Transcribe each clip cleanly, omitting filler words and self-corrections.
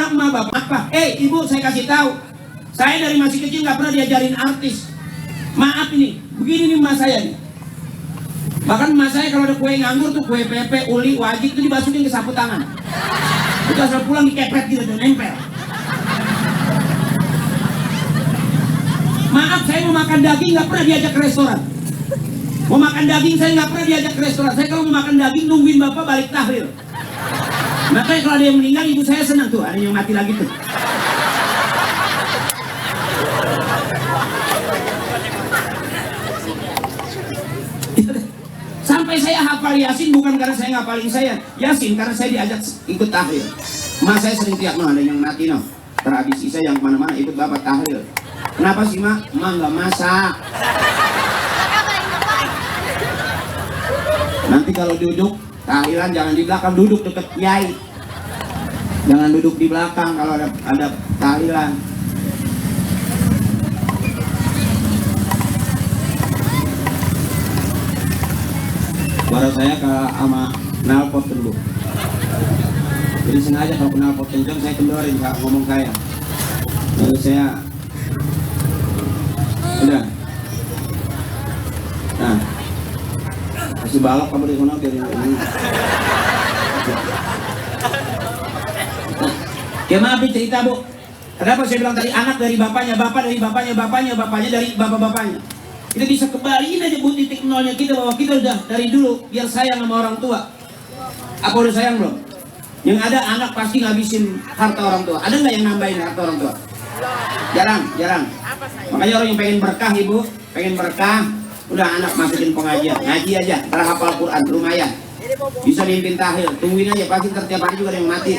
mana emak bapak apa? Ibu saya kasih tahu, saya dari masih kecil nggak pernah diajarin artis. Maaf ini, begini nih emak saya nih. Bahkan emak saya kalau ada kue nganggur tuh, kue pepe, uli, wajib tuh dimasukin ke sapu tangan. Itu asal pulang dikepret gitu tuh, nempel. Maaf, saya mau makan daging nggak pernah diajak ke restoran. Mau makan daging saya nggak pernah diajak ke restoran. Saya kalau mau makan daging nungguin bapak balik tahlil. Makanya kalau ada yang meninggal ibu saya senang tuh, ada yang mati lagi tuh. Sampai saya hafal Yasin bukan karena saya ngapalin saya Yasin, karena saya diajak ikut tahlil. Mas saya sering tiap ada yang mati no. Terhabis Isa yang kemana-mana ikut bapak tahlil. Kenapa sih mak? Mak nggak masak. Nanti kalau duduk tahlilan jangan di belakang, duduk dekat kiai. Jangan duduk di belakang kalau ada tahlilan. Suara saya ke sama knalpot dulu. Jadi sengaja kalau knalpot kencang saya kendorin Kak ngomong saya. Lalu saya udah. Nah, masih balok kamu di sana dari ini. Ya maaf cerita bu. Kenapa saya bilang tadi anak dari bapaknya, bapak dari bapaknya, bapaknya dari bapak-bapaknya. Kita bisa kembaliin aja bu titik nolnya kita bahwa kita udah dari dulu biar sayang sama orang tua. Apa udah sayang belum? Yang ada anak pasti ngabisin harta orang tua. Ada nggak yang nambahin harta orang tua? Jarang. Makanya orang yang pengen berkah ibu, pengen berkah, udah anak masukin pengajian, ngaji aja, ntar hafal Quran, lumayan. Bisa mimpin tahlil, tungguin aja pasti setiap hari juga ada yang mati.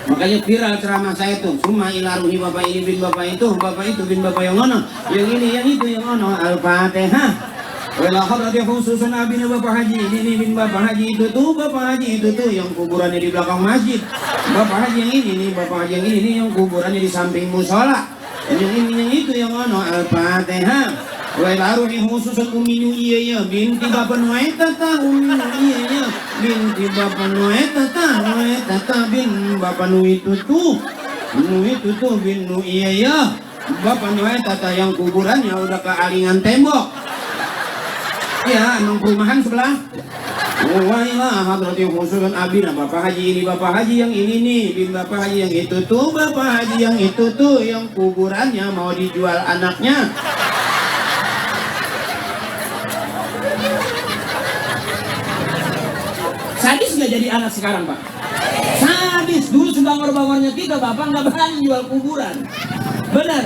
Makanya viral ceramah saya tuh, summa ila ruhi bapak ini bin bapak itu bin bapak yang ono, yang ini yang itu yang ono, Al-Fatihah. Wala hadrati khususun abina bapak haji ini bin bapak haji itu tuh, bapak haji itu tuh yang kuburannya di belakang masjid. Bapak haji yang ini nih, bapak haji yang ini yang kuburannya di samping musola. Yang ini yang itu yang ono, Al-Fatihah. Wala ruhi khususun uminu iya binti bapak nuaitata uminu iya binti bapak nuaitata bin bapak nuitu tuh bin nu iya bapak nuaitata yang kuburannya udah ke alingan tembok. Ya, emang perumahan sebelah. Wailah hadrati khususun abina bapak haji ini bapak haji yang ini nih bin bapak haji yang itu tuh bapak haji yang itu tuh yang kuburannya mau dijual anaknya. Sadis nggak jadi anak sekarang pak? Sadis. Dulu sebangor-bangornya kita bapak nggak berani jual kuburan. Benar.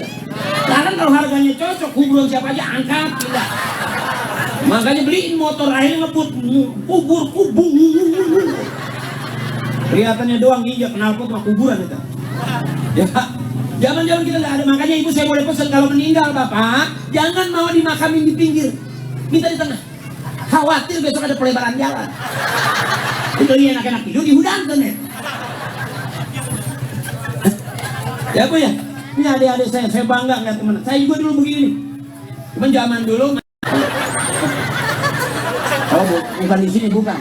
Karena kalau harganya cocok kuburan siapa aja angkat tidak. Makanya beliin motor akhirnya ngebut kubur. Kelihatannya doang injak knalpot sama kuburan itu. Ya. Zaman-zaman kita nggak ada. Makanya ibu saya boleh pesan kalau meninggal bapak jangan mau dimakamin di pinggir. Minta di tengah. Khawatir besok ada pelebaran jalan. Itu dia anak-anak tidur di hudan kan ya. Ya bu ya. Ini adik-adik saya bangga ngeliat teman. Saya juga dulu begini nih. Cuman zaman dulu. Oh bukan di sini bukan.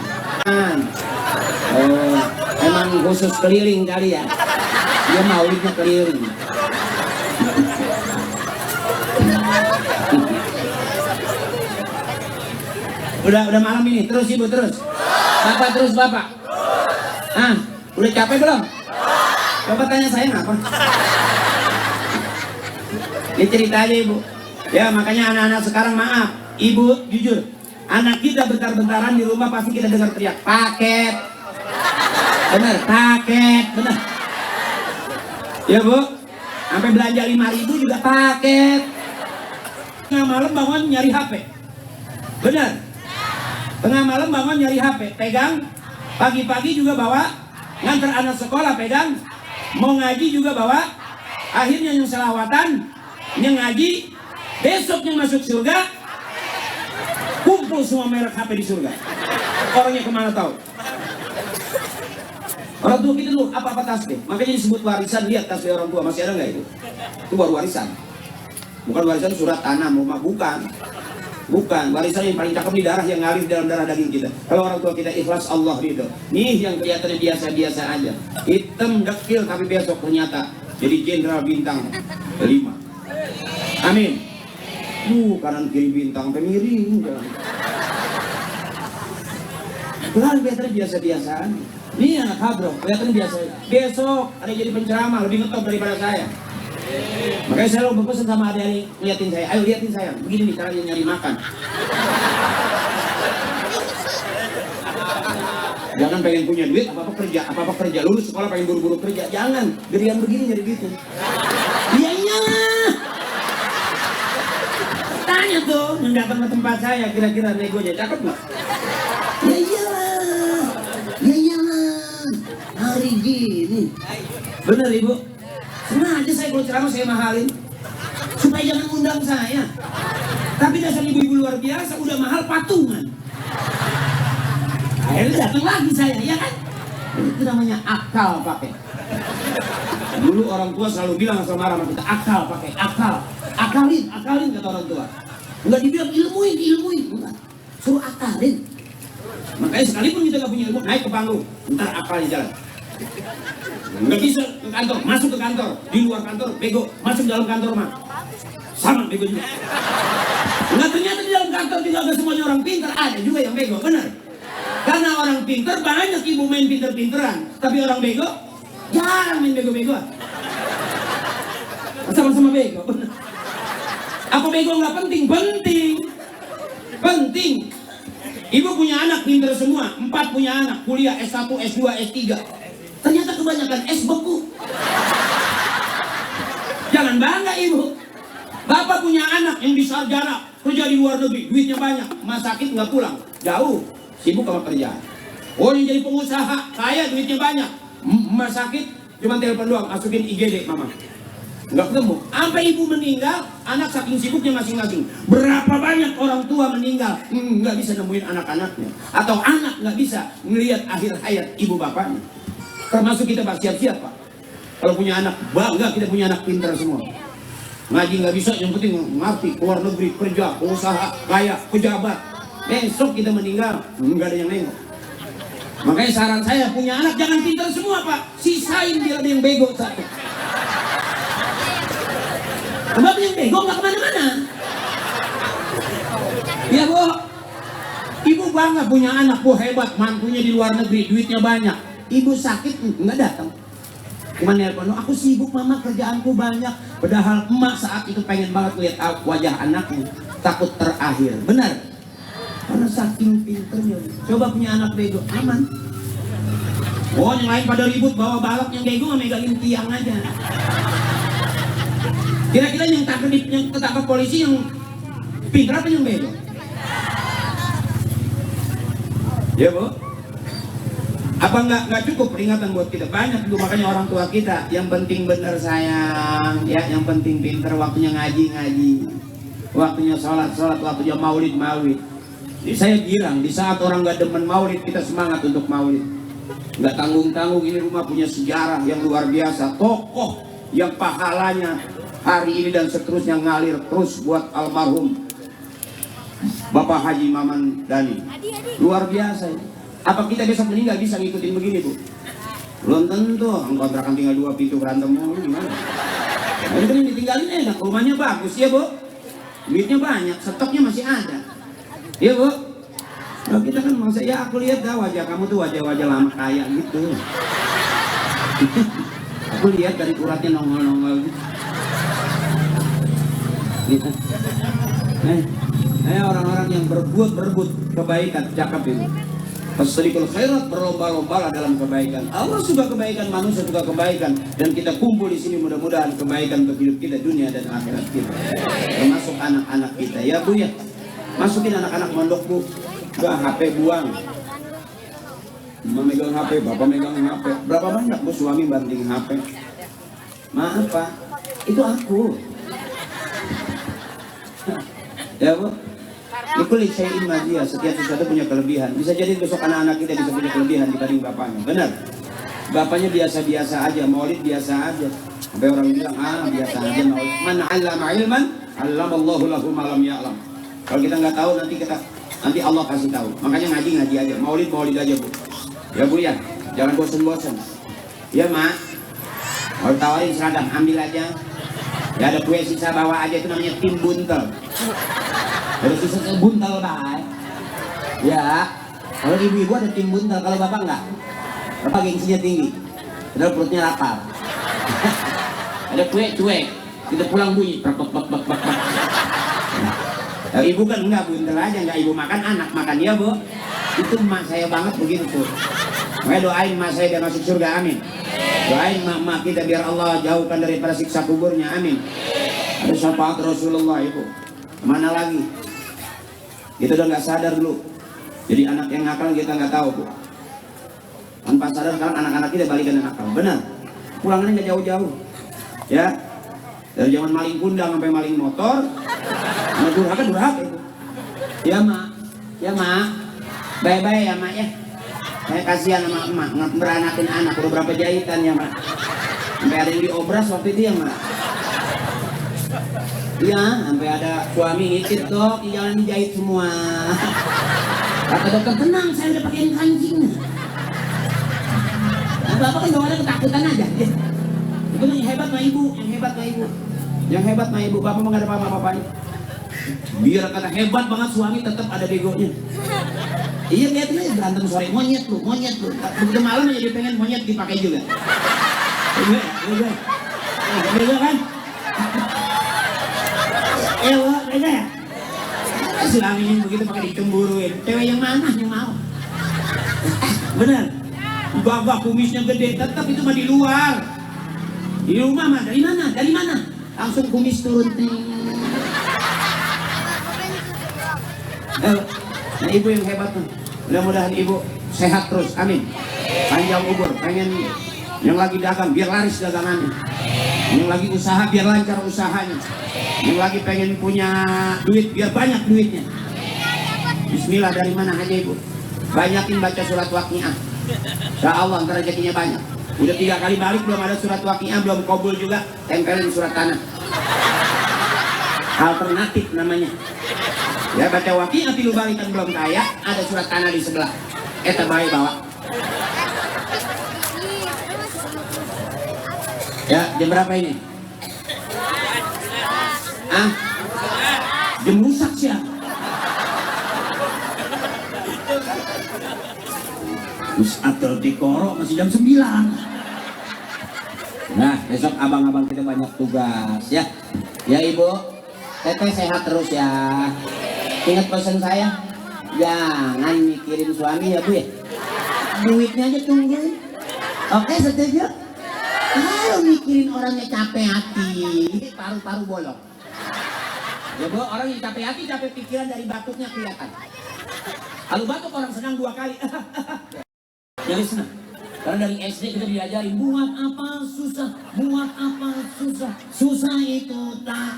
Oh emang khusus keliling kali ya. Dia maulidnya keliling. Udah malam ini, terus ibu terus. Bapak terus bapak. Udah capek belum? Bapak tanya saya ngapa? Ini cerita aja ibu. Ya makanya anak-anak sekarang maaf, ibu jujur. Anak kita bentar-bentaran di rumah pasti kita dengar teriak paket. Bener, paket, bener. Ya bu, sampai belanja 5.000 juga paket. Tengah malam bangun nyari HP. Bener. Tengah malam bangun nyari HP, pegang. Pagi-pagi juga bawa, nganter anak sekolah pegang. Mau ngaji juga bawa. Akhirnya yang selawatan, yang ngaji, besoknya masuk surga. Kumpul semua merek HP di surga. Orangnya kemana tahu? Orang tua kita dulu apa-apa tasbih. Makanya disebut warisan. Lihat tasbih orang tua masih ada nggak itu? Itu baru warisan. Bukan warisan surat tanah, rumah bukan. Bukan, warisan yang paling cakep di darah yang ngalir dalam darah daging kita. Kalau orang tua kita ikhlas, Allah ridho. Nih yang kelihatannya biasa-biasa aja, hitam dekil, tapi besok ternyata jadi jenderal bintang 5. Amin. Kanan kiri bintang miring. Bukan kelihatannya biasa-biasa aja. Nih anak hadroh, kelihatannya biasa. Besok ada jadi penceramah lebih ngetop daripada saya. Makanya saya selalu berpesan sama adik-adik, liatin saya, ayo liatin saya, begini nih caranya nyari makan. Jangan pengen punya duit, apa-apa kerja, lulus sekolah pengen buru-buru kerja, jangan, gerian begini jadi gitu. Iya iyalah. Tanya tuh, yang datang ke tempat saya, kira-kira negonya cakep nggak? Ya iyalah, hari gini. Bener ibu? Sengaja saya kalau ceramah saya mahalin supaya jangan undang saya. Tapi dasar ibu-ibu luar biasa, udah mahal patungan. Akhirnya datang lagi saya, ya kan? Itu namanya akal pakai. Dulu orang tua selalu bilang sama marah sama kita, akal pakai, akalin kata orang tua. Enggak dibilang ilmuin, enggak. Suruh akalin. Makanya sekalipun kita nggak punya ilmu, naik ke panggung, ntar akalnya jalan. Nggak bisa ke kantor, masuk ke kantor, di luar kantor bego, masuk dalam kantor mah sama bego juga. Nggak, ternyata di dalam kantor juga nggak semuanya orang pintar, ada juga yang bego, benar. Karena orang pintar banyak ibu main pinter-pinteran, tapi orang bego jarang main bego-begoan. Sama-sama bego, benar. Apa bego nggak penting? Penting. Ibu punya anak pinter semua, 4 punya anak, kuliah S1, S2, S3. Ternyata kebanyakan es beku. Jangan bangga ibu. Bapak punya anak yang disarjana, kerja di luar negeri, duitnya banyak, rumah sakit nggak pulang, jauh, sibuk sama kerjaan. Oh yang jadi pengusaha, kaya duitnya banyak, rumah sakit cuma telepon doang, masukin IGD mama. Nggak ketemu. Sampai ibu meninggal, anak saking sibuknya masing-masing. Berapa banyak orang tua meninggal, nggak bisa nemuin anak-anaknya, atau anak nggak bisa melihat akhir hayat ibu bapaknya. Termasuk kita pak, siap-siap pak. Kalau punya anak, bangga kita punya anak pintar semua. Ngaji nggak bisa, yang penting ngerti, keluar negeri, kerja, pengusaha, kaya, pejabat. Besok kita meninggal, nggak ada yang nengok. Makanya saran saya, punya anak jangan pintar semua pak. Sisain biar ada yang bego satu. Sebab yang bego nggak kemana-mana. Ya bu, ibu bangga punya anak, bu hebat, mantunya di luar negeri, duitnya banyak. Ibu sakit nggak datang, cuma nelpon, aku sibuk mama, kerjaanku banyak. Padahal emak saat itu pengen banget lihat wajah anaknya, takut terakhir. Benar? Karena saking pinternya. Coba punya anak bego, aman. Oh yang lain pada ribut bawa balap, yang bego nggak megangin tiang aja. Kira-kira yang ketangkap polisi yang pinter apa yang bego? Ya bu? Apa nggak cukup peringatan buat kita? Banyak juga, makanya orang tua kita yang penting bener sayang, ya, yang penting pinter, waktunya ngaji, waktunya sholat, waktunya maulid. Jadi saya girang, di saat orang nggak demen maulid, kita semangat untuk maulid. Nggak tanggung-tanggung, ini rumah punya sejarah yang luar biasa, tokoh yang pahalanya hari ini dan seterusnya ngalir terus buat almarhum Bapak Haji Maman Dhani. Luar biasa ini. Apa kita besok meninggal bisa ngikutin begini bu? Belum tentu, kontrakan tinggal 2 pintu berantem mulu gimana? Nah, itu ditinggalin enak, rumahnya bagus ya bu, duitnya banyak, stoknya masih ada, ya bu. Nah, kita kan masa ya aku lihat dah wajah kamu tuh wajah-wajah lama kaya gitu. Aku lihat dari uratnya nongol-nongol gitu. Orang-orang yang berebut kebaikan, cakep itu. Fastabiqul khairat, berlomba-lombalah dalam kebaikan. Allah suka kebaikan, manusia suka kebaikan, dan kita kumpul di sini mudah-mudahan kebaikan untuk hidup kita dunia dan akhirat kita. Termasuk anak-anak kita ya bu ya. Masukin anak-anak mondok bu. Gak HP buang. Mama megang HP, bapak megang HP. Berapa banyak bu suami banting HP? Maaf pak, itu aku. Ya bu. Ikuli syai'in madiyah, setiap sesuatu punya kelebihan. Bisa jadi besok anak-anak kita bisa punya kelebihan dibanding bapaknya. Benar? Bapaknya biasa-biasa aja, maulid biasa aja. Sampai orang bilang, biasa aja maulid. Man 'allama ilman, 'allamallahu lahu ma lam ya'lam. Kalau kita nggak tahu nanti Allah kasih tahu. Makanya ngaji aja, maulid aja Bu. Ya Bu ya, jangan bosan-bosan. Ya Mak, mau tawarin seragam ambil aja. Ya ada kue sisa bawa aja, itu namanya tim buntel. Ada sisa buntel baik. Ya, kalau ibu-ibu ada tim buntel, kalau bapak enggak. Bapak gengsinya tinggi, padahal perutnya lapar. Ada kue cuek, kita pulang bunyi. Nah, ibu kan enggak buntel aja, enggak ibu makan, anak makan ya Bu. Itu emak saya banget begitu tuh. Makanya doain emak saya biar masuk surga, amin. Doain emak kita biar Allah jauhkan daripada siksa kuburnya, amin. Ada syafaat Rasulullah Ibu. Mana lagi? Kita udah nggak sadar dulu. Jadi anak yang nakal kita nggak tahu Bu. Tanpa sadar sekarang anak-anak kita balikan nakal. Benar. Pulangannya nggak jauh-jauh. Ya. Dari zaman maling kundang sampai maling motor. Nah, durhaka itu. Ya Mak. Ya Mak. Bye-bye ya Mak ya. Saya kasihan sama emak, beranakin anak, udah berapa jahitan ya Mak. Sampai ada yang diobras waktu itu ya Mak. Iya, sampai ada suami ngicip Dok, jangan dijahit semua. Kata dokter, tenang, saya udah pakein kancingnya. Nah, Bapak kan doanya ketakutan aja. Itu yang hebat mah Ibu, Yang hebat mah Ibu, Bapak mah gak ada apa-apa. Biar kata hebat banget suami tetap ada begonya. Iya lihat nih berantem sore monyet lu. Begitu malam jadi pengen monyet dipakai juga. Beda kan? Beda ya? Suaminya begitu pakai dicemburuin. Cewek yang mana yang mau? Bener. Gagah kumisnya gede, tetap itu mah di luar. Di rumah mah dari mana? Langsung kumis turun. Nah Ibu yang hebat tuh. Mudah-mudahan Ibu sehat terus, amin. Panjang umur, pengen yang lagi dagang biar laris dagangannya, yang lagi usaha biar lancar usahanya, yang lagi pengen punya duit biar banyak duitnya. Bismillah, dari mana aja Ibu? Banyakin baca surat Waqiah. Insya Allah ntar rezekinya banyak. Udah 3 kali balik belum ada surat Waqiah, belum kabul juga, tempelin surat tanah. Alternatif namanya. Ya baca Waqiah tilu balikan belum kaya, ada surat tanah di sebelah. Terbaik bawa. Ya, jam berapa ini? Jam rusak sih. Atau di Koro masih jam 9. Nah, besok abang-abang kita banyak tugas ya. Ya Ibu, Teteh sehat terus ya. Ingat pesan saya, jangan mikirin suami ya Bu ya. Duitnya aja tungguin. Oke, setuju? Kalau mikirin orangnya capek hati, paru-paru bolong. Ya Bu, orang yang capek hati, capek pikiran dari batuknya kelihatan. Kalau batuk orang senang 2 kali. Jadi senang. Karena dari SD kita diajarin buat apa susah, susah itu tak.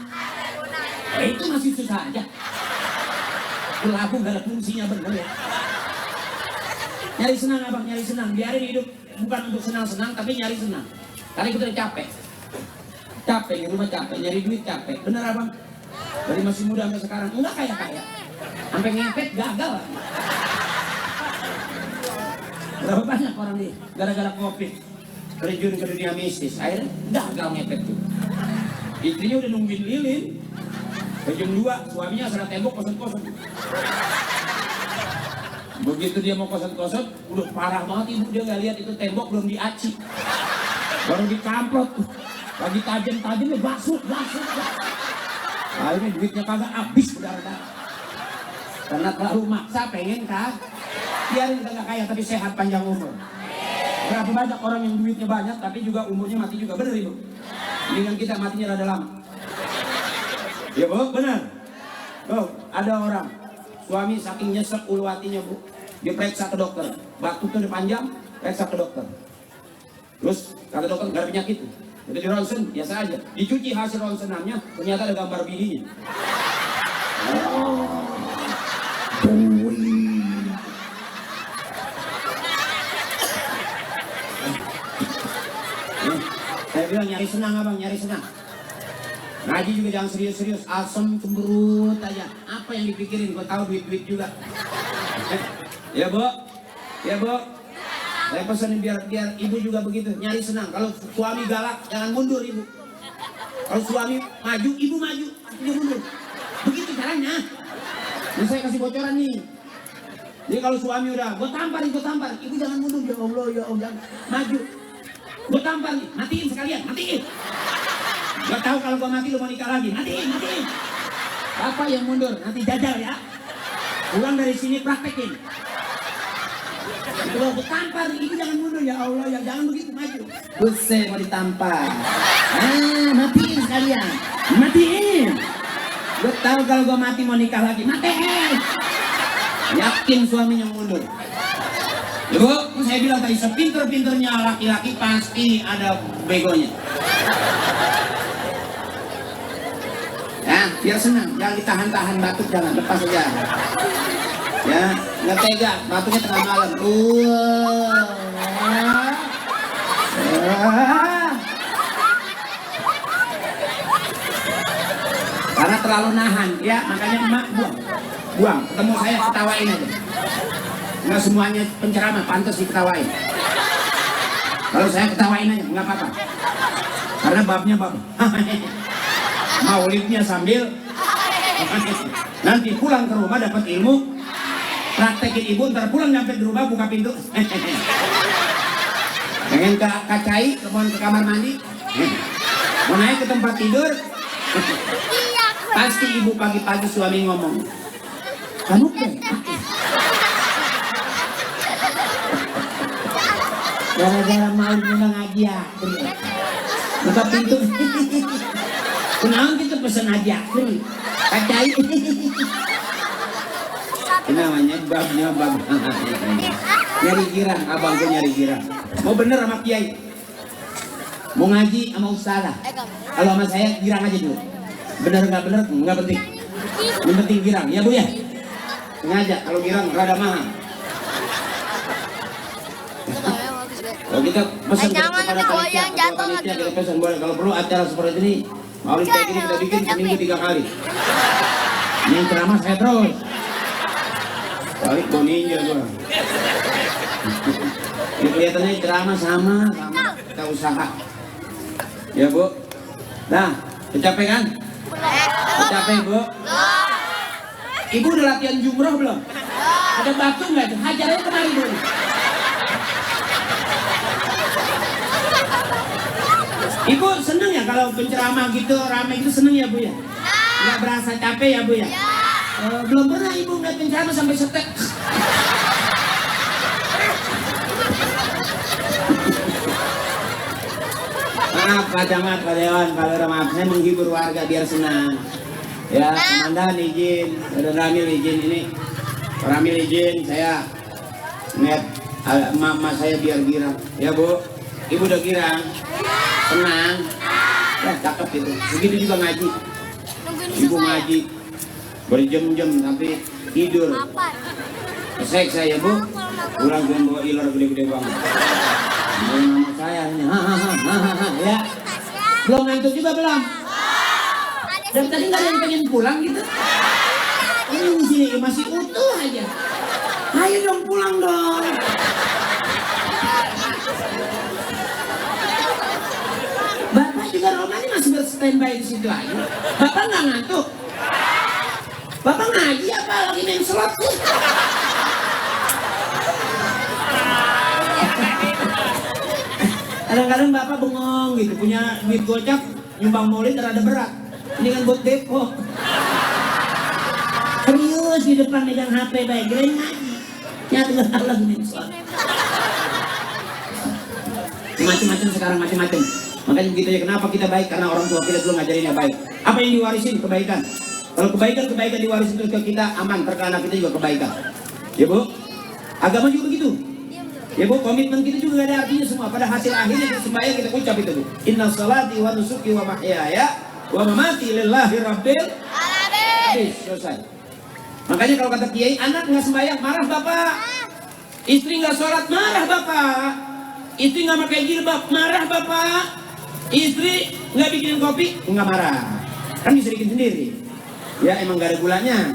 Itu masih susah aja. Lagu gak ada fungsinya bener ya. Nyari senang abang, nyari senang. Biarin hidup bukan untuk senang-senang, tapi nyari senang. Karena kita udah capek. Capek di rumah, capek nyari duit, capek. Bener abang? Dari masih muda sampai sekarang enggak kaya-kaya. Sampai ngepet gagal. Berapa banyak orang nih gara-gara COVID terjun ke dunia mistis, akhirnya gagal ngepet tuh. Istrinya udah nungguin lilin. Ke jam 2, suaminya asal tembok kosan-kosan. Begitu dia mau kosan-kosan, udah parah banget Ibu, dia nggak lihat itu tembok belum diaci. Baru dikamplot tuh. Lagi tajam-tajamnya basut. Akhirnya duitnya kagak habis berdarah-darah. Karena terlalu maksa pengen kah? Biarin kagak kaya tapi sehat panjang umur. Berapa banyak orang yang duitnya banyak tapi juga umurnya mati juga, bener Ibu? Dengan kita matinya rada lama. Ya Bu, benar. Tuh, ada orang suami saking nyesek ulu hatinya Bu, dia periksa ke dokter, batuknya udah panjang, periksa ke dokter. Terus kata dokter nggak ada penyakit. Jadi di ronsen biasa aja, dicuci hasil ronsenannya ternyata ada gambar bininya. Saya bilang nyari senang abang, nyari senang. Ngaji juga jangan serius-serius, asem cemberut aja. Apa yang dipikirin? Kau tahu duit-duit juga. Ya Bu, ya Bu. Saya pesan biar ibu juga begitu, nyari senang. Kalau suami galak, jangan mundur ibu. Kalau suami maju, ibu maju, ibu mundur. Begitu caranya. Ini saya kasih bocoran nih. Jadi kalau suami udah, gue tampar, ibu jangan mundur, ya Allah, jangan maju. Gue tampar nih, matiin sekalian, matiin. Gak tahu kalau gue mati lu mau nikah lagi, matiin. Bapak yang mundur, nanti jajal ya. Pulang dari sini praktekin. Kalau gue tampar, ibu jangan mundur, ya Allah, ya jangan begitu maju. Buset mau ditampar. Matiin sekalian, matiin. Gue tahu kalau gue mati mau nikah lagi, matiin. Yakin suaminya mundur. Bu, saya bilang tadi sepinter-pinternya laki-laki pasti ada begonya. Ya, biar senang, jangan ditahan-tahan batuk, jangan lepas aja. Ya, nggak tega, batuknya tengah malam. Karena terlalu nahan, ya makanya emak buang. Ketemu saya ketawain aja. Nggak semuanya penceramah pantas diketawain. Kalau saya ketawain aja, nggak apa-apa. Karena babnya bab. Maulidnya sambil nanti pulang ke rumah dapat ilmu, praktekin ibu, ntar pulang nyampe di rumah buka pintu. Pengen ke kacai, mau ke kamar mandi, mau naik ke tempat tidur. Pasti ibu pagi-pagi suami ngomong, kamu gara-gara malu ngaji ya, buka pintu. Kenapa kita pesan aja, kacai. Ini namanya babnya bab. Nyari girang, abangku nyari girang. Mau bener sama kiai, mau ngaji sama ustazah. Kalau sama saya girang aja dulu. Bener nggak penting. Yang penting girang, ya Bu ya. Sengaja kalau girang rada mahal. Kalau kita pesan kepada panitia, kita pesan boleh. Kalau perlu acara seperti ini, Maulid kayak gini kita bikin seminggu 3 kali. Ini yang ceramah saya terus. Balik boninja gua. Ini kelihatannya ceramah sama kita usaha. Ya Bu. Nah, capek kan? Capek Bu. Ibu udah latihan jumroh belum? Ada batu nggak itu? Hajarnya kemari dulu. Ibu seneng ya kalau penceramah gitu ramai itu, seneng ya Bu ya? Nggak berasa capek ya Bu ya? Belum pernah ibu nggak penceramah sampai setek. Maaf Pak Camat, Pak Dewan, Pak Lurah, maaf saya menghibur warga biar senang. Ya, Komandan izin, Saudara Ramil izin ini. Pak Ramil izin, saya ngeliat emak saya biar girang. Ya Bu, ibu udah girang. Tenang. Ya cakep itu. Begitu juga ngaji. Ibu ngaji berjam-jam tapi tidur. Kesek saya Bu. Pulang dengan bawa ilar gede-gede banget. Nama saya ini. Ya. Belum ngantuk juga belum? Dan tadi nggak ada yang pengen pulang gitu. Ini di sini masih utuh aja. Ayo dong pulang dong. Bapak juga Romani masih berstandby di situ aja. Bapak nggak ngantuk. Bapak ngaji apa lagi main slot? Kadang-kadang Bapak bengong gitu, punya duit gocap, nyumbang maulid rada berat. Ini kan buat Depok. Serius di depan megang HP baik, kirain ngaji. Nyata nggak lagi main slot. Macam-macam sekarang, macam-macam. Makanya begitu ya, kenapa kita baik? Karena orang tua kita dulu ngajarinnya baik. Apa yang diwarisin? Kebaikan. Kalau kebaikan diwarisin terus ke kita, aman. Karena anak kita juga kebaikan. Ya Bu? Agama juga begitu. Ya Bu, komitmen kita juga gak ada artinya semua. Pada hasil akhirnya kita sembahyang, kita ucap itu Bu. Inna salati wa nusuki wa mahyaya wa mamati lillahi rabbil alamin. Selesai. Makanya kalau kata kiai, anak nggak sembahyang, marah bapak. Istri nggak sholat, marah bapak. Istri nggak pakai jilbab, marah bapak. Istri nggak bikin kopi, nggak marah. Kan bisa bikin sendiri. Ya emang gak ada gulanya.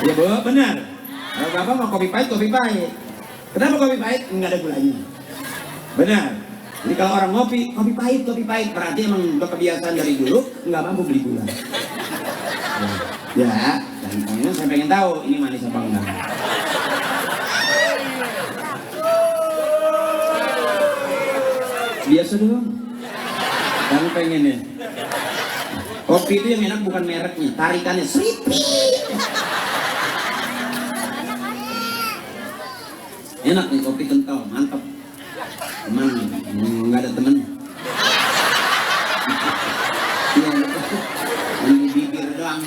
Ya Bu, benar. Kalau Bapak mau kopi pahit, kopi pahit. Kenapa kopi pahit? Enggak ada gulanya. Benar. Jadi kalau orang ngopi, kopi pahit, berarti emang udah kebiasaan dari dulu nggak mampu beli gula. Ya, dan ini saya pengen tahu ini manis apa enggak. Biasa doang. Kamu pengen ya? Kopi itu yang enak bukan mereknya, tarikannya Sripi. Enak nih kopi kental, mantap. Cuman nggak ada temen. Yang di bibir doang.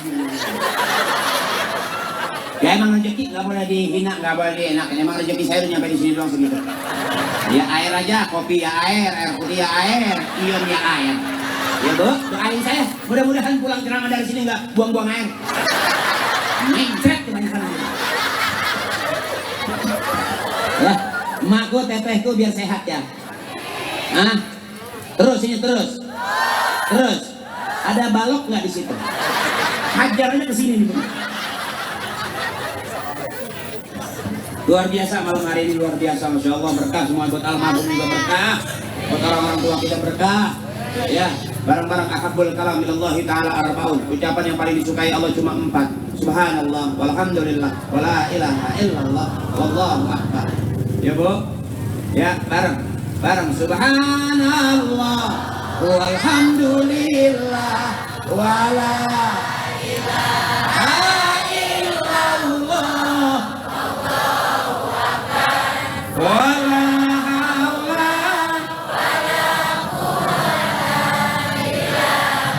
Ya emang rezeki nggak boleh dihina, nggak boleh dienakin. Emang rezeki saya udah nyampe di sini doang segitu. Ya air aja, kopi ya air putih ya air, ion ya air. Ya Bu, doain saya. Mudah-mudahan pulang ceramah dari sini nggak buang-buang air. Mencret kebanyakan. Ya, emakku, tetehku biar sehat ya. Nah, terus ini terus. Ada balok nggak di situ? Hajar aja ke sini nih. Luar biasa malam hari ini, luar biasa, masya Allah, berkah semua buat almarhum juga berkah, buat orang-orang tua kita berkah. Ya, barang-barang akabul kalam ilallahi ta'ala arbaun. Ucapan yang paling disukai Allah cuma 4. Subhanallah, walhamdulillah, wala ilaha illallah, wallahu akbar. Ya Bu, ya bareng. Subhanallah, walhamdulillah, wala ilaha illallah, wala hawla wala quwwata illa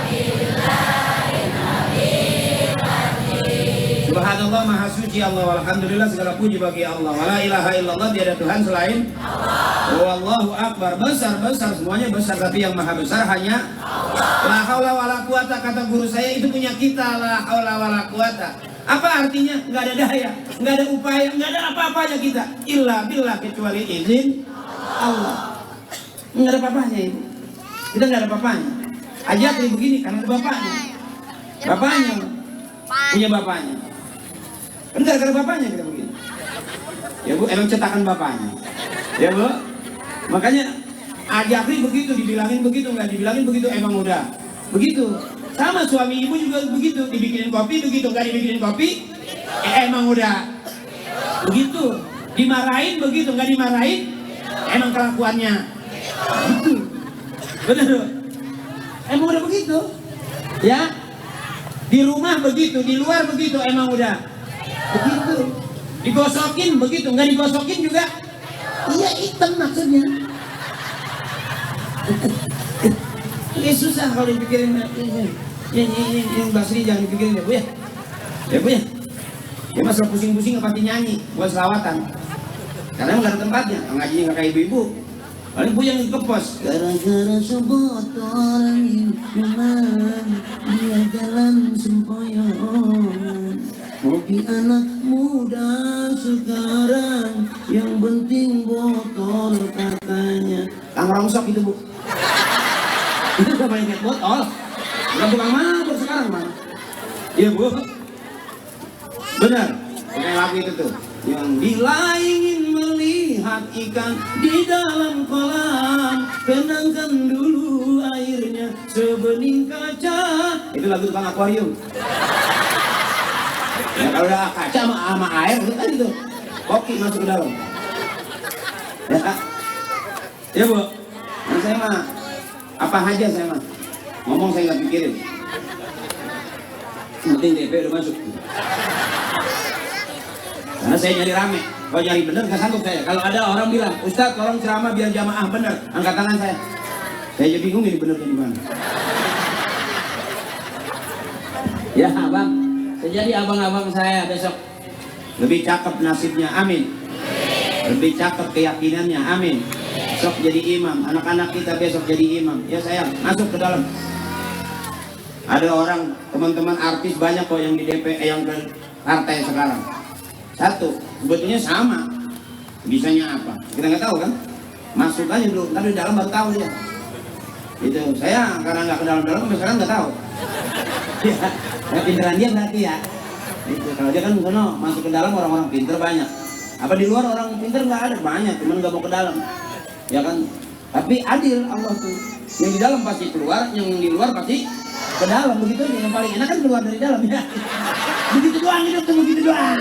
billahil azim. Subhanallah, maha suci Allah, walhamdulillah, segala puji bagi Allah, wala ilaha illallah, tiada Tuhan selain Allah. Wallahu akbar, besar semuanya besar, tapi yang maha besar hanya Allah. La haula wala quwata, kata guru saya itu punya kita, la haula wala quwata. Apa artinya? Nggak ada daya, nggak ada upaya, nggak ada apa-apanya kita. Illa billah, kecuali izin Allah. Nggak ada apa-apanya itu. Kita nggak ada apa-apanya. Aja kayak begini karena ada bapaknya. Bapaknya punya bapaknya. Bentar karena bapaknya kita begini. Ya Bu, emang cetakan bapaknya. Ya Bu, makanya Ajakri begitu, dibilangin begitu, nggak dibilangin begitu, emang udah begitu. Sama suami ibu juga begitu, dibikinin kopi begitu, nggak dibikinin kopi, emang udah begitu. Dimarahin begitu, nggak dimarahin, emang kelakuannya gitu. Bener, emang udah begitu. Ya, di rumah begitu, di luar begitu, emang udah begitu. Digosokin begitu, nggak digosokin juga, iya hitam maksudnya. Ya susah kalau dipikirin. Yang Basri jangan dipikirin ya Bu ya. Ya Bu ya. Ya masalah pusing-pusing pasti nyanyi buat selawatan. Karena nggak ada tempatnya, ngajinya nggak kayak ibu-ibu. Paling Bu yang ke pos. Gara-gara sebotol minuman, dia jalan sempoyongan. Hobi anak muda sekarang, yang penting botol katanya. Kang Rongsok itu Bu. Itu udah banyak botol. Bukan tukang mabur sekarang mana? Iya Bu. Benar. Kayak lagu itu tuh. Yang bila ingin melihat ikan di dalam kolam, tenangkan dulu airnya sebening kaca. Itu lagu tukang akuarium. Ya kalau udah kaca sama air itu kan itu. Koki masuk ke dalam. Ya. Ya Bu. Nah, saya mah apa aja saya mah ngomong saya nggak pikirin. Penting DP udah masuk. Karena saya nyari rame. Kalau nyari bener nggak sanggup saya. Kalau ada orang bilang, Ustadz tolong ceramah biar jamaah bener, angkat tangan saya. Saya jadi bingung ini benernya di mana. Ya Abang, jadi abang-abang saya besok lebih cakep nasibnya, amin. Lebih cakep keyakinannya, amin. Besok jadi imam, anak-anak kita besok jadi imam. Ya sayang, masuk ke dalam. Ada orang, teman-teman artis banyak kok yang di DP, yang ke partai sekarang. Satu, sebetulnya sama. Bisanya apa? Kita nggak tahu kan? Masuk aja dulu, tapi di dalam baru tahu dia. Itu saya karena nggak ke dalam-dalam, sekarang nggak tahu. Ya pinteran dia berarti ya. Itu kalau dia kan sono masuk ke dalam orang-orang pinter banyak. Apa di luar orang pinter nggak ada banyak, cuman nggak mau ke dalam. Ya kan. Tapi adil Allah tuh. Yang di dalam pasti keluar, yang di luar pasti ke dalam. Begitu aja. Yang paling enak kan keluar dari dalam ya. Begitu doang hidup tuh, begitu doang.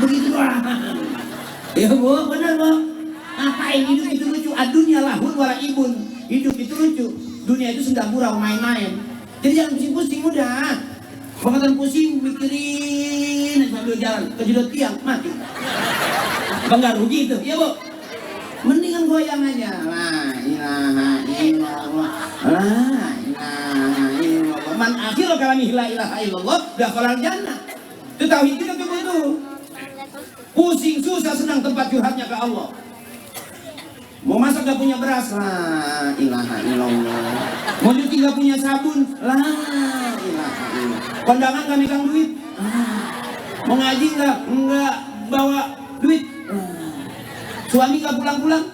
Begitu doang. Ya bu, benar bu. Ngapain hidup itu lucu? Adunya lahun wala ibun. Hidup itu lucu. Dunia itu sudah murah main-main. Jadi jangan pusing-pusing udah. Bangkatan pusing mikirin sambil jalan kejedot tiang mati. Bangga rugi itu, ya bu. Mendingan goyang aja. La ilaha illallah. La ilaha illallah. Man akhir kalami la ilaha illallah dakhalal jannah. Itu tauhid kita tuh itu. Pusing susah senang tempat curhatnya ke Allah. Mau masak gak punya beras, la ilaha illallah. Mau cuci gak punya sabun, la ilaha illallah. Kondangan gak megang duit, mau ngaji nggak bawa duit, suami gak pulang-pulang,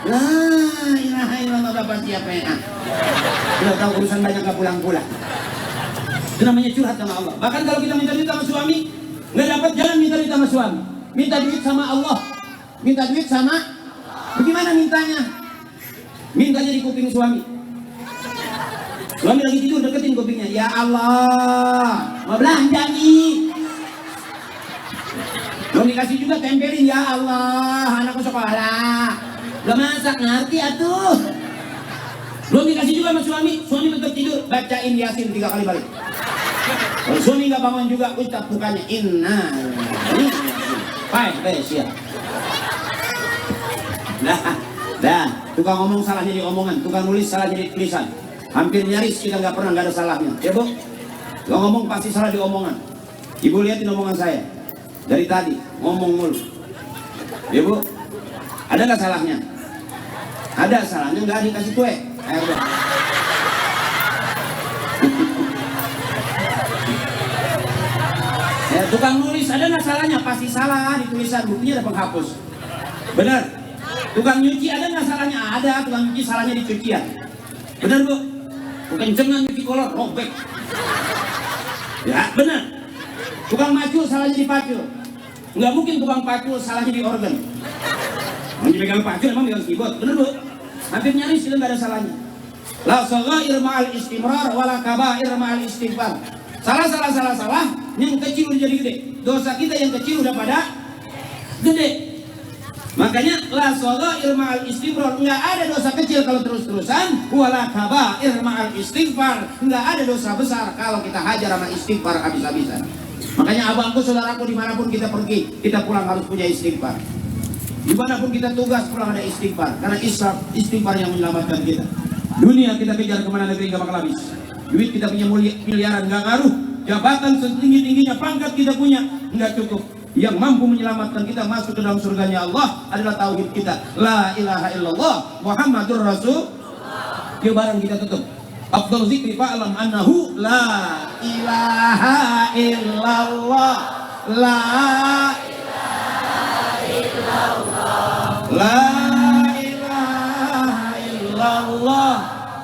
la ilaha illallah. Bapak siapa ya? Udah tahu urusan banyak gak pulang-pulang. Itu namanya curhat sama Allah. Bahkan kalau kita minta duit sama suami, nggak dapat, jangan minta duit sama suami. Minta duit sama Allah. Minta duit sama, bagaimana mintanya? Mintanya di kuping suami. Suami lagi tidur, deketin kupingnya. Ya Allah, mau belanja nih. Belum dikasih juga tempelin. Ya Allah, anakku sekolah. Belum masak, ngerti atuh. Belum dikasih juga sama suami. Suami tetap tidur, bacain Yasin 3 kali balik. Kalau suami nggak bangun juga, ucap bukannya inna. Baik, siap. Dah, tukang ngomong salah jadi omongan, tukang nulis salah jadi tulisan. Hampir nyaris kita nggak pernah nggak ada salahnya, ya bu. Tukang ngomong pasti salah di omongan. Ibu lihatin omongan saya dari tadi ngomong mulu, ya bu. Ada nggak salahnya? Ada salahnya, nggak dikasih kue. Ayo bu. Ya, tukang nulis ada nggak salahnya? Pasti salah di tulisan, buktinya ada penghapus. Benar. Tukang nyuci ada nggak salahnya? Ada. Tukang nyuci salahnya di cucian. Benar bu? Bukan jangan nyuci kolor, robek. Ya benar. Tukang macul salahnya di pacul. Nggak mungkin tukang pacul salahnya di organ. Mau dipegang pacul emang megang keyboard. Benar bu? Hampir nyaris itu nggak ada salahnya. La shaghair ma'al istimrar wala kaba'ir ma'al istighfar. Salah. Yang kecil udah jadi gede. Dosa kita yang kecil udah pada gede. Makanya la shaghair ma'al istimrar, enggak ada dosa kecil kalau terus-terusan, wala kaba'ir ma'al istighfar, enggak ada dosa besar kalau kita hajar sama istighfar habis-habisan. Makanya abangku, saudaraku, dimanapun kita pergi, kita pulang harus punya istighfar. Dimanapun kita tugas pulang ada istighfar, karena istighfar yang menyelamatkan kita. Dunia kita kejar kemana negeri gak bakal habis. Duit kita punya miliaran gak ngaruh. Jabatan setinggi-tingginya, pangkat kita punya nggak cukup. Yang mampu menyelamatkan kita masuk ke dalam surganya Allah adalah tauhid kita. La ilaha illallah Muhammadur Rasul. Yuk bareng kita tutup. Afdal zikri fa'lam annahu la ilaha illallah. La ilaha illallah. La ilaha illallah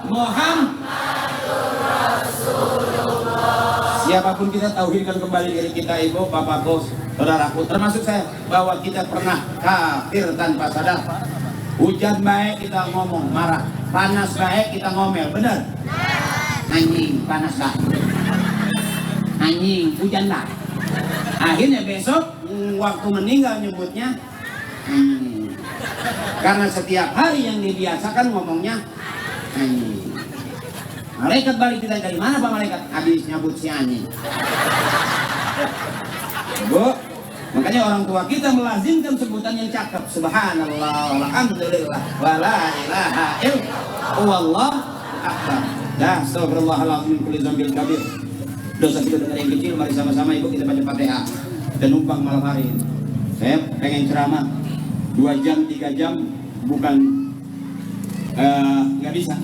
Muhammadur Rasulullah. Siapapun kita tauhidkan kembali diri kita, ibu, bapakku, saudaraku, termasuk saya, bahwa kita pernah kafir tanpa sadar. Hujan baik kita ngomong marah, panas baik kita ngomel, benar? Anjing panas dah, anjing hujan dah. Akhirnya besok waktu meninggal nyebutnya anjing. Karena setiap hari yang dibiasakan ngomongnya anjing. Malaikat balik kita, dari mana Pak Malaikat? Habis nyabut si anjing. Bu, makanya orang tua kita melazimkan sebutan yang cakep. Subhanallah, alhamdulillah, wala ilaha illallah akbar. Dah, astagfirullahaladzim kulli dzambil kabir. Dosa kita dengan yang kecil, mari sama-sama ibu kita baca Fatihah dan numpang malam hari ini. Saya pengen ceramah 2 jam, 3 jam, bukan nggak bisa.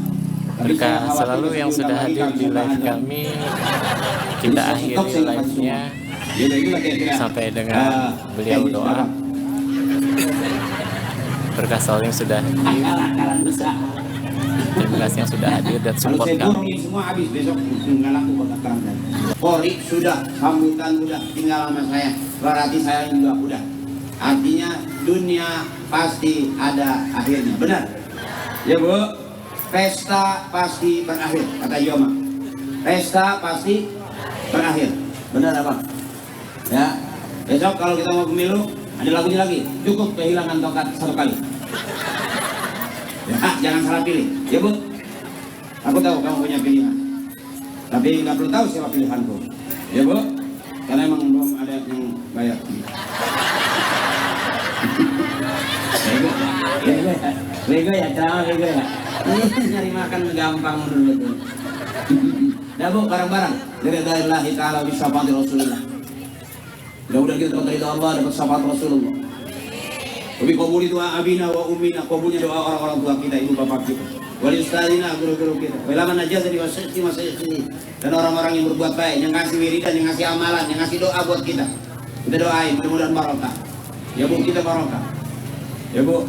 Mereka selalu yang sudah hadir di live kami, kita akhiri live-nya sampai dengan beliau doa. Berkah Salim sudah hadir. Terima kasih yang sudah hadir dan Kalau support saya kami. borongin semua habis besok nggak laku bakal kerangkan. Kori sudah, sambutan udah, tinggal sama saya. Berarti saya juga udah. Artinya dunia pasti ada akhirnya, benar? Ya Bu, pesta pasti berakhir, kata Yoma. Pesta pasti berakhir, benar apa? Ya, besok kalau kita mau pemilu ada lagunya lagi, cukup kehilangan tongkat satu kali. Ya, jangan salah pilih, ya Bu. Aku tahu kamu punya pilihan, tapi nggak perlu tahu siapa pilihanku, ya Bu. Karena emang belum ada yang bayar. Bego ya, ceramah bego ya. Nyari makan gampang dulu tuh. Dah Bu, barang-barang dari Allah Taala bisyafaat Rasulullah. Mudah-mudahan kita dapat ridha Allah, dapat syafaat Rasulullah. Tapi kabuli doa abina wa ummina, kabulnya doa orang-orang tua kita, ibu bapak kita. Wali ustadzina, guru-guru kita. Walaman najasa di wasyikhi masyikhi. Dan orang-orang yang berbuat baik, yang ngasih wiridan, yang ngasih amalan, yang ngasih doa buat kita. Kita doain, mudah-mudahan barokah. Ya Bu, kita barokah. Ya Bu.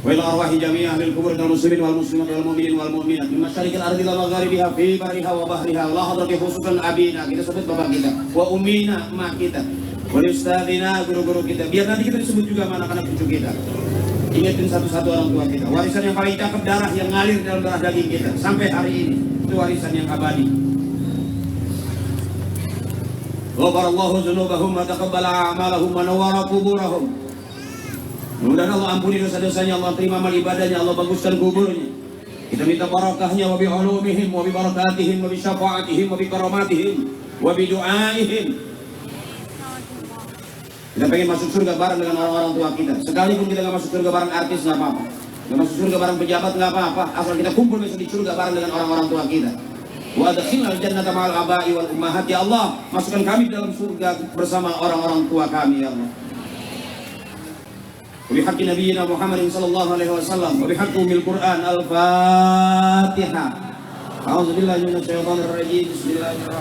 Wa ila arwahi jami' ahli al-kubur wal muslimin wal muslimat wal mu'minin wal mu'minat min masyariqil ardi wal magharibiha fi barriha wa bahriha. Allah hadrati khususan abina, kita sebut bapak kita, wa ummina, emak kita. Wal ustadzina, guru-guru kita. Biar nanti kita disebut juga sama anak-anak cucu kita. Ingatin satu-satu orang tua kita. Warisan yang paling cakep, darah yang ngalir dalam darah daging kita sampai hari ini. Itu warisan yang abadi. Ghafarallahu dzunubahum wa taqabbala a'malahum wa nawwara quburahum. Mudah-mudahan Allah ampuni dosa-dosanya, Allah terima amal ibadahnya, Allah baguskan kuburnya. Kita minta barakahnya, wa bi ulumihim wa bi barakatihim wa bi syafaatihim wa bi karamatihim wa bi du'aihim. Kita pengen masuk surga bareng dengan orang-orang tua kita. Sekalipun kita nggak masuk surga bareng artis nggak apa-apa, nggak masuk surga bareng pejabat nggak apa-apa, asal kita kumpul besok di surga bareng dengan orang-orang tua kita. Wa adkhilnal jannata ma'al aba'i wal ummahat, ya Allah, masukkan kami dalam surga bersama orang-orang tua kami, ya Allah. وبحق نبينا محمد صلى الله عليه وسلم وبحق أم القرآن الفاتحة. أعوذ بالله من الشيطان الرجيم. بسم الله الرحمن الرحيم.